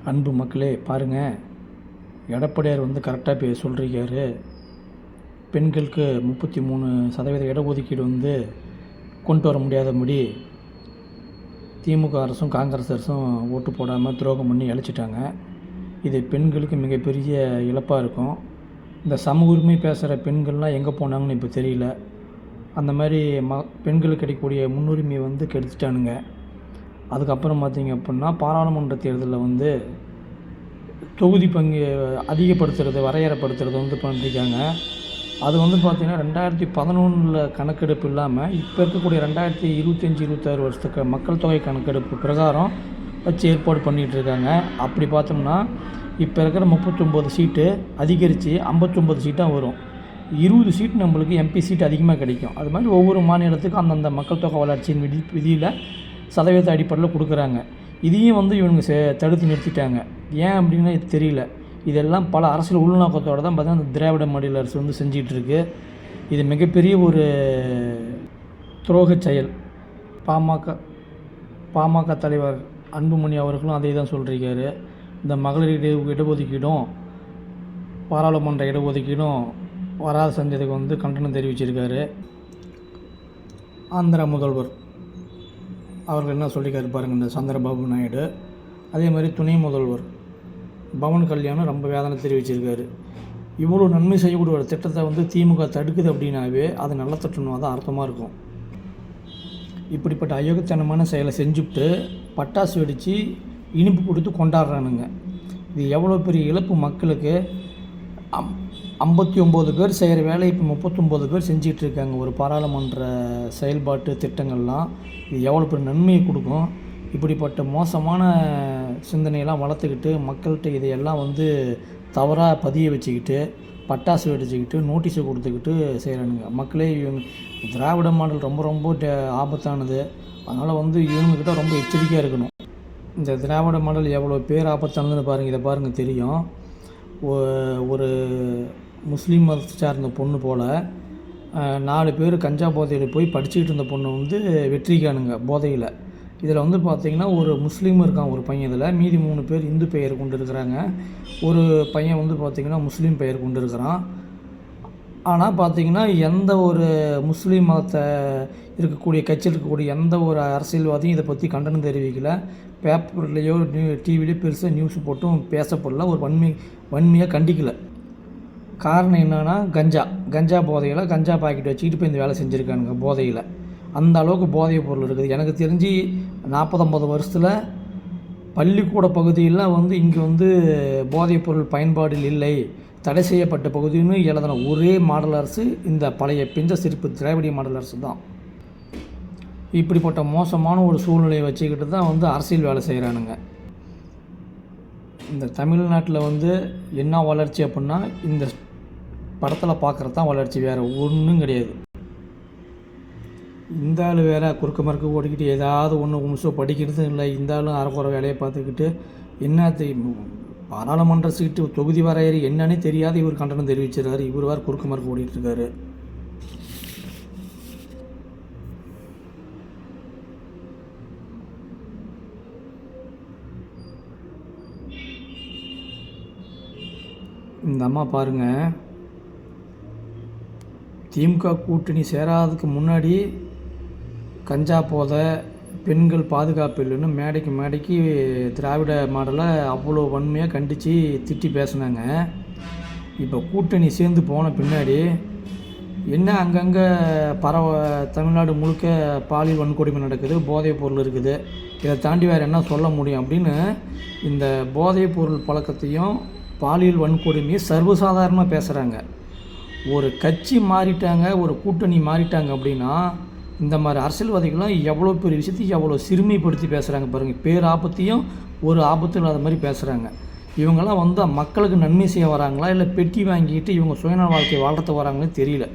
அன்பு மக்களே பாருங்கள், எடப்பாடியார் கரெக்டாக சொல்லியிருக்காரு. பெண்களுக்கு 33% இடஒதுக்கீடு கொண்டு வர முடியாதபடி திமுக அரசும் காங்கிரஸ் அரசும் ஓட்டு போடாமல் துரோகம் பண்ணி இழைச்சிட்டாங்க. இது பெண்களுக்கு மிகப்பெரிய இழப்பாக இருக்கும். இந்த சம உரிமை பேசுகிற பெண்கள்லாம் எங்கே போனாங்கன்னு இப்போ தெரியல. அந்த மாதிரி பெண்களுக்கு கிடைக்கக்கூடிய முன்னுரிமையை கெடுத்துட்டானுங்க. அதுக்கப்புறம் பார்த்திங்க அப்படின்னா பாராளுமன்ற தேர்தலில் தொகுதி பங்கு அதிகப்படுத்துறது, வரையறைப்படுத்துறது பண்ணியிருக்காங்க. அது பார்த்திங்கன்னா 2011 கணக்கெடுப்பு இல்லாமல் இப்போ இருக்கக்கூடிய 2025-26 வருஷத்துக்கு மக்கள் தொகை கணக்கெடுப்பு பிரகாரம் வச்சு ஏற்பாடு பண்ணிகிட்ருக்காங்க. அப்படி பார்த்தோம்னா இப்போ இருக்கிற 39 சீட்டு அதிகரித்து 59 சீட்டாக வரும். 20 சீட் நம்மளுக்கு எம்பி சீட் அதிகமாக கிடைக்கும். அது மாதிரி ஒவ்வொரு மாநிலத்துக்கும் அந்தந்த மக்கள் தொகை வளர்ச்சியின் விதியில் சதவீத அடிப்படையில் கொடுக்குறாங்க. இதையும் இவங்க தடுத்து நிறுத்திட்டாங்க. ஏன் அப்படின்னு தெரியல. இதெல்லாம் பல அரசியல் உள்நோக்கத்தோடு தான் பார்த்தீங்கன்னா அந்த திராவிட மாடல் அரசு செஞ்சிகிட்ருக்கு. இது மிகப்பெரிய ஒரு துரோக செயல். பாமக தலைவர் அன்புமணி அவர்களும் அதை தான் சொல்லியிருக்காரு. இந்த மகளிர் இடஒதுக்கீடும் பாராளுமன்ற இடஒதுக்கீடும் வராத செஞ்சதுக்கு கண்டனம் தெரிவிச்சிருக்காரு. ஆந்திரா முதல்வர் அவர்கள் என்ன சொல்லியிருக்காரு பாருங்கள், இந்த சந்திரபாபு நாயுடு. அதே மாதிரி துணை முதல்வர் பவன் கல்யாணம் ரொம்ப வேதனை தெரிவிச்சிருக்காரு. இவ்வளோ நன்மை செய்யக்கூடிய ஒரு திட்டத்தை திமுக தடுக்குது அப்படின்னாவே அது நல்ல திட்டம்னு தான் அர்த்தமாக இருக்கும். இப்படிப்பட்ட அயோக்கியத்தனமான செயலை செஞ்சுவிட்டு பட்டாசு வெடித்து இனிப்பு கொடுத்து கொண்டாடுறானுங்க. இது எவ்வளோ பெரிய இழப்பு மக்களுக்கு. 59 பேர் செய்கிற வேலை இப்போ 39 பேர் செஞ்சிகிட்ருக்காங்க. ஒரு பாராளுமன்ற செயல்பாட்டு திட்டங்கள்லாம் இது எவ்வளோ பெரிய நன்மையை கொடுக்கும். இப்படிப்பட்ட மோசமான சிந்தனையெல்லாம் வளர்த்துக்கிட்டு மக்கள்கிட்ட இதையெல்லாம் தவறாக பதிய வச்சுக்கிட்டு பட்டாசு வெடிச்சுக்கிட்டு நோட்டீஸை கொடுத்துக்கிட்டு செய்கிறானுங்க. மக்களே திராவிட மாடல் ரொம்ப ரொம்ப ஆபத்தானது. அதனால் இவங்கக்கிட்ட ரொம்ப எச்சரிக்கையாக இருக்கணும். இந்த திராவிட மாடல் எவ்வளோ பேர் ஆபத்தானதுன்னு பாருங்கள். இதை பாருங்கள் தெரியும். ஒரு முஸ்லீம் மதத்தை சார்ந்த பொண்ணு போல் 4 பேர் கஞ்சா போதையில் போய் படிச்சுக்கிட்டு இருந்த பொண்ணு வெற்றிக்கானுங்க போதையில். இதில் பார்த்திங்கன்னா ஒரு முஸ்லீம் இருக்கான் ஒரு பையன். இதில் மீதி 3 பேர் இந்து பெயர் கொண்டு இருக்கிறாங்க. ஒரு பையன் பார்த்திங்கன்னா முஸ்லீம் பெயர் கொண்டு இருக்கிறான். ஆனால் பார்த்திங்கன்னா எந்த ஒரு முஸ்லீம் மதத்தை இருக்கக்கூடிய கட்சியில் இருக்கக்கூடிய எந்த ஒரு அரசியல்வாதியும் இதை பற்றி கண்டனம் தெரிவிக்கலை. பேப்பர்லேயோ டிவிலேயோ பெருசாக நியூஸ் போட்டும் பேசப்படல. ஒரு வன்மையாக கண்டிக்கலை. காரணம் என்னென்னா கஞ்சா போதையில் கஞ்சா பாக்கெட் வச்சுக்கிட்டு இப்போ இந்த வேலை செஞ்சுருக்கானுங்க போதையில். அந்த அளவுக்கு போதைப் பொருள் இருக்குது. எனக்கு தெரிஞ்சு 40-50 வருஷத்தில் பள்ளிக்கூட பகுதியெல்லாம் இங்கே போதைப் பொருள் பயன்பாடில் இல்லை, தடை செய்யப்பட்ட பகுதின்னு எழுதின ஒரே மாடல் அரசு இந்த பழைய பிஞ்ச சிரிப்பு திராவிட மாடல் அரசு தான். இப்படிப்பட்ட மோசமான ஒரு சூழ்நிலையை வச்சுக்கிட்டு தான் அரசியல் வேலை செய்கிறானுங்க. இந்த தமிழ்நாட்டில் என்ன வளர்ச்சி அப்படின்னா இந்த படத்தில் பார்க்குறது தான் வளர்ச்சி, வேறு ஒன்றும் கிடையாது. இந்த ஆள் வேறு குறுக்க மறுக்க ஓடிக்கிட்டு ஏதாவது ஒன்று நிமிஷம் படிக்கிறது இல்லை. இந்த ஆளும் அரைக்குறை வேலையை பார்த்துக்கிட்டு என்ன பாராளுமன்ற சீட்டு தொகுதி வரையறை என்னன்னே தெரியாத இவர் கண்டனம் தெரிவிச்சிருக்காரு. இவர் வேறு குறுக்க மறுக்க ஓடிட்டுருக்காரு. இந்த அம்மா பாருங்கள், திமுக கூட்டணி சேராததுக்கு முன்னாடி கஞ்சா போதை பெண்கள் பாதுகாப்பு இல்லைன்னு மேடைக்கு திராவிட மாடலை அவ்வளோ வன்மையாக கண்டித்து திட்டி பேசினாங்க. இப்போ கூட்டணி சேர்ந்து போன பின்னாடி என்ன அங்கங்கே தமிழ்நாடு முழுக்க பாலியல் வன்கொடுமை நடக்குது, போதைப் பொருள் இருக்குது, இதை தாண்டி வேறு என்ன சொல்ல முடியும் அப்படின்னு இந்த போதைப் பொருள் பழக்கத்தையும் பாலியல் வன்கொடுமையை சர்வசாதாரணமாக பேசுகிறாங்க. ஒரு கட்சி மாறிட்டாங்க, ஒரு கூட்டணி மாறிட்டாங்க அப்படின்னா இந்த மாதிரி அரசியல்வாதிகள்லாம் எவ்வளோ பெரிய விஷயத்தையும் எவ்வளோ சிறுமைப்படுத்தி பேசுகிறாங்க பாருங்கள். பேராபத்தையும் ஒரு ஆபத்து இல்லாத மாதிரி பேசுகிறாங்க. இவங்கெல்லாம் மக்களுக்கு நன்மை செய்ய வராங்களா இல்லை பெட்டி வாங்கிட்டு இவங்க சுயநல வாழ்க்கை வாழ்றதுக்கு வராங்கன்னு தெரியல.